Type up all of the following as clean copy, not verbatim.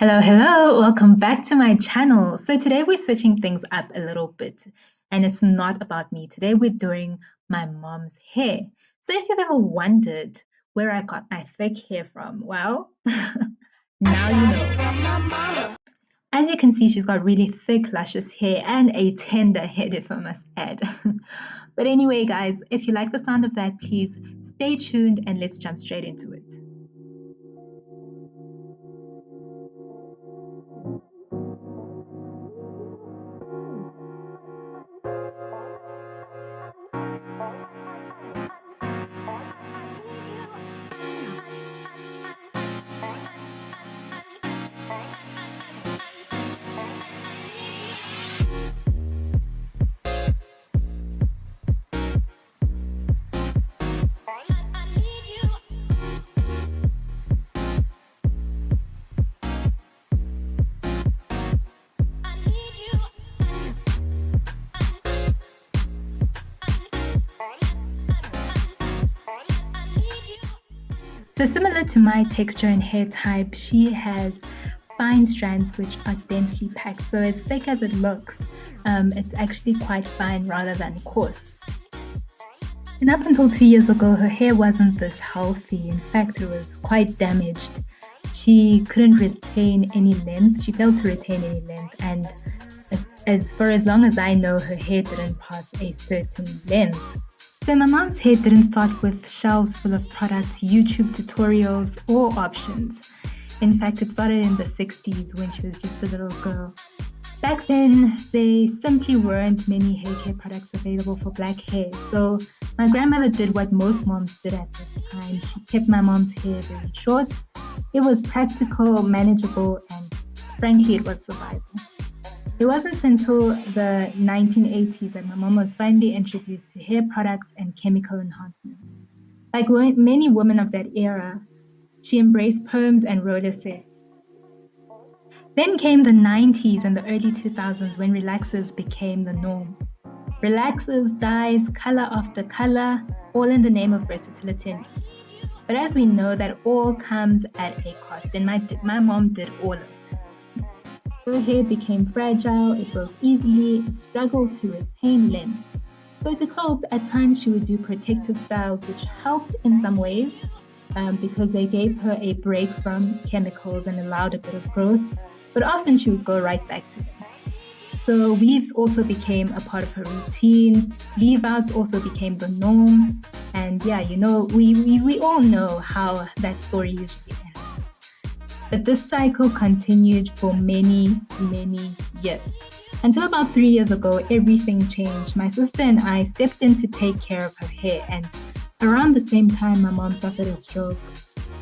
Hello, welcome back to my channel. So today we're switching things up a little bit, and it's not about me. Today we're doing my mom's hair. So if you've ever wondered where I got my thick hair from, well, now you know. As you can see, she's got really thick, luscious hair and a tender head, if I must add. But anyway, guys, if you like the sound of that, please stay tuned and let's jump straight into it. So similar to my texture and hair type, she has fine strands which are densely packed. So as thick as it looks, it's actually quite fine rather than coarse. And up until 2 years ago, her hair wasn't this healthy. In fact, it was quite damaged. She couldn't retain any length. She failed to retain any length. And for as long as I know, her hair didn't pass a certain length. So my mom's hair didn't start with shelves full of products, YouTube tutorials, or options. In fact, it started in the 60s when she was just a little girl. Back then, there simply weren't many hair care products available for black hair. So my grandmother did what most moms did at this time. She kept my mom's hair very short. It was practical, manageable, and frankly, it was survival. It wasn't until the 1980s that my mom was finally introduced to hair products and chemical enhancements. Like many women of that era, she embraced perms and rollers hair. Then came the 90s and the early 2000s when relaxers became the norm. Relaxers, dyes, color after color, all in the name of versatility. But as we know, that all comes at a cost, and my mom did all of it. Her hair became fragile, it broke easily, it struggled to retain length. So to cope, at times she would do protective styles which helped in some ways because they gave her a break from chemicals and allowed a bit of growth, but often she would go right back to them. So weaves also became a part of her routine, leave-outs also became the norm, and yeah, you know, we all know how that story usually ends. But this cycle continued for many, many years. Until about 3 years ago, everything changed. My sister and I stepped in to take care of her hair, and around the same time, my mom suffered a stroke.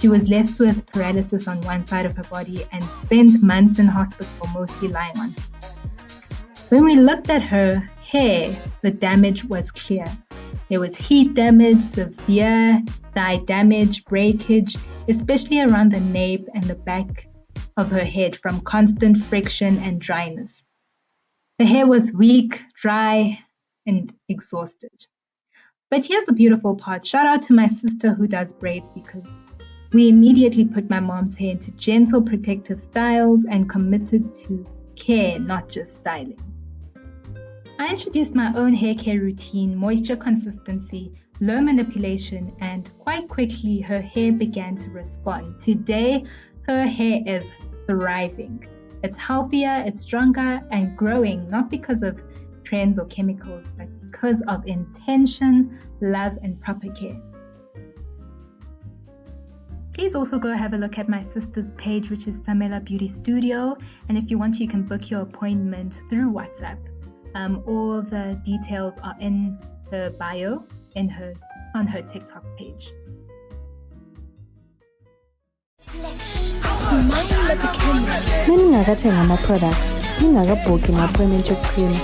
She was left with paralysis on one side of her body and spent months in hospital, mostly lying on her. When we looked at her hair, the damage was clear. There was heat damage, severe dye damage, breakage, especially around the nape and the back of her head from constant friction and dryness. Her hair was weak, dry, and exhausted. But here's the beautiful part. Shout out to my sister who does braids, because we immediately put my mom's hair into gentle protective styles and committed to care, not just styling. I introduced my own hair care routine, moisture consistency, low manipulation, and quite quickly her hair began to respond. Today, her hair is thriving. It's healthier, it's stronger, and growing, not because of trends or chemicals, but because of intention, love, and proper care. Please also go have a look at my sister's page, which is Tsamela Beauty Studio. And if you want, you can book your appointment through WhatsApp. All the details are in her bio on her TikTok page. Smile at the camera. Meningakathenga ama-products, ningakabhooki appointment yokuqhina.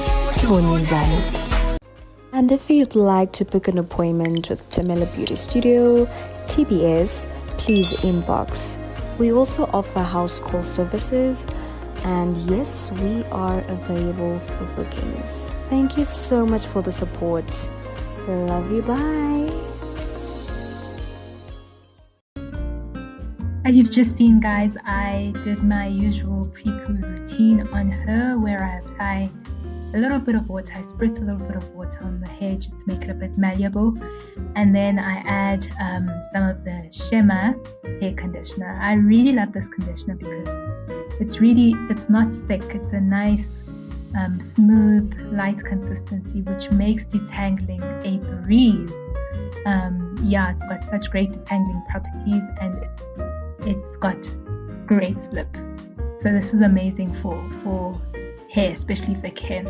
And if you'd like to book an appointment with Tsamela Beauty Studio, TBS, please inbox. We also offer house call services. And yes, we are available for bookings. Thank you so much for the support. Love you, bye. As you've just seen, guys, I did my usual pre-poo routine on her where I apply a little bit of water. I spritz a little bit of water on the hair just to make it a bit malleable. And then I add some of the Shema hair conditioner. I really love this conditioner because it's not thick. It's a nice, smooth, light consistency, which makes detangling a breeze. It's got such great detangling properties, and it's got great slip. So this is amazing for hair, especially thick hair.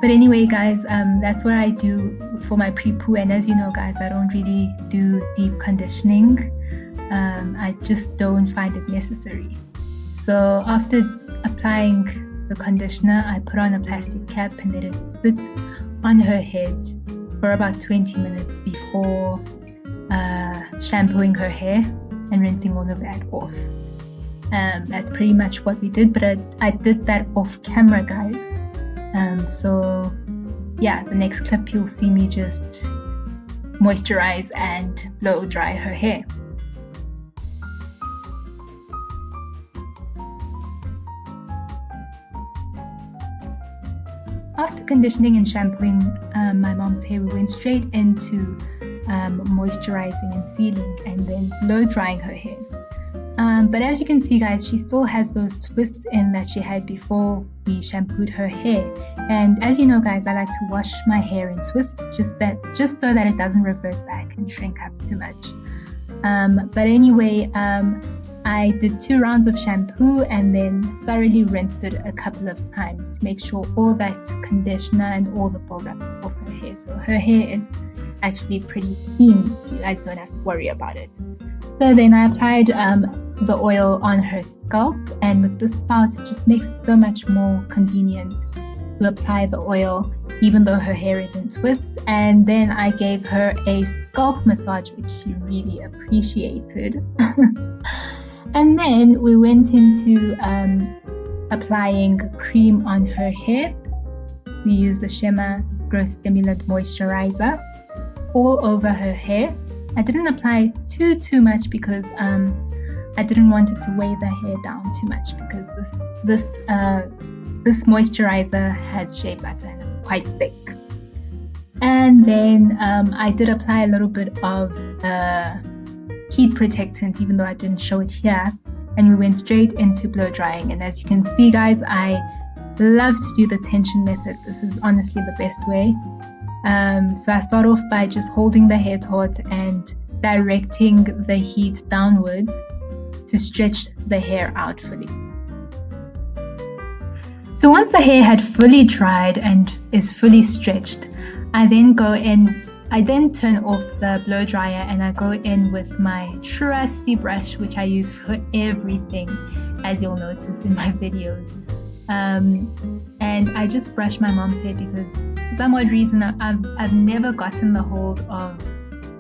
But anyway, guys, that's what I do for my pre-poo. And as you know, guys, I don't really do deep conditioning. I just don't find it necessary. So after applying the conditioner, I put on a plastic cap and let it sit on her head for about 20 minutes before shampooing her hair and rinsing all of that off. That's pretty much what we did, but I did that off camera, guys. So yeah, the next clip you'll see me just moisturize and blow dry her hair. After conditioning and shampooing my mom's hair, we went straight into moisturizing and sealing and then blow drying her hair. But as you can see, guys, she still has those twists in that she had before we shampooed her hair. And as you know, guys, I like to wash my hair in twists just so that it doesn't revert back and shrink up too much. But anyway, I did 2 rounds of shampoo and then thoroughly rinsed it a couple of times to make sure all that conditioner and all the buildup off her hair. So her hair is actually pretty clean. You guys don't have to worry about it. So then I applied the oil on her scalp, and with this part it just makes it so much more convenient to apply the oil even though her hair is in twists. And then I gave her a scalp massage, which she really appreciated. And then we went into applying cream on her hair. We used the Shema Growth Stimulant Moisturizer all over her hair. I didn't apply too much because I didn't want it to weigh the hair down too much, because this moisturizer has shea butter and it's quite thick. And then I did apply a little bit of heat protectant, even though I didn't show it here, and we went straight into blow drying. And as you can see, guys, I love to do the tension method. This is honestly the best way. So I start off by just holding the hair taut and directing the heat downwards to stretch the hair out fully. So once the hair had fully dried and is fully stretched, I then turn off the blow dryer and I go in with my trusty brush, which I use for everything, as you'll notice in my videos. And I just brush my mom's hair because for some odd reason I've never gotten the hold of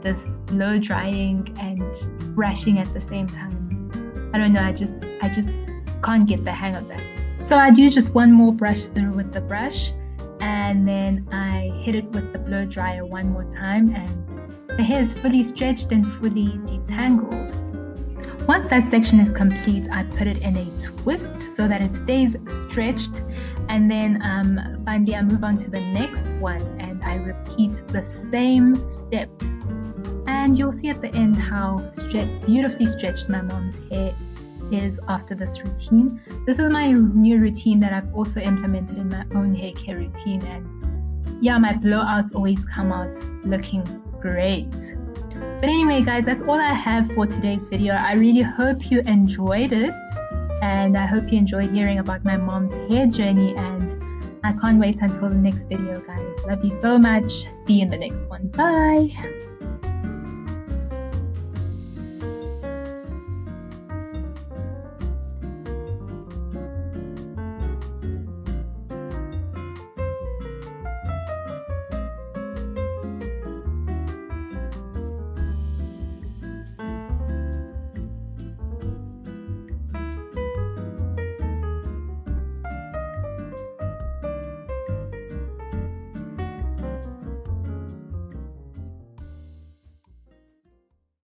this blow drying and brushing at the same time. I don't know, I just can't get the hang of that. So I'd use just one more brush through with the brush, and then I hit it with the blow dryer one more time, and the hair is fully stretched and fully detangled. Once that section is complete, I put it in a twist so that it stays stretched, and then finally I move on to the next one and I repeat the same steps. And you'll see at the end how beautifully stretched my mom's hair is after this routine. This is my new routine that I've also implemented in my own hair care routine, and yeah, my blowouts always come out looking great. But anyway, guys, that's all I have for today's video. I really hope you enjoyed it, and I hope you enjoyed hearing about my mom's hair journey, and I can't wait until the next video, guys. Love you so much. See you in the next one. Bye.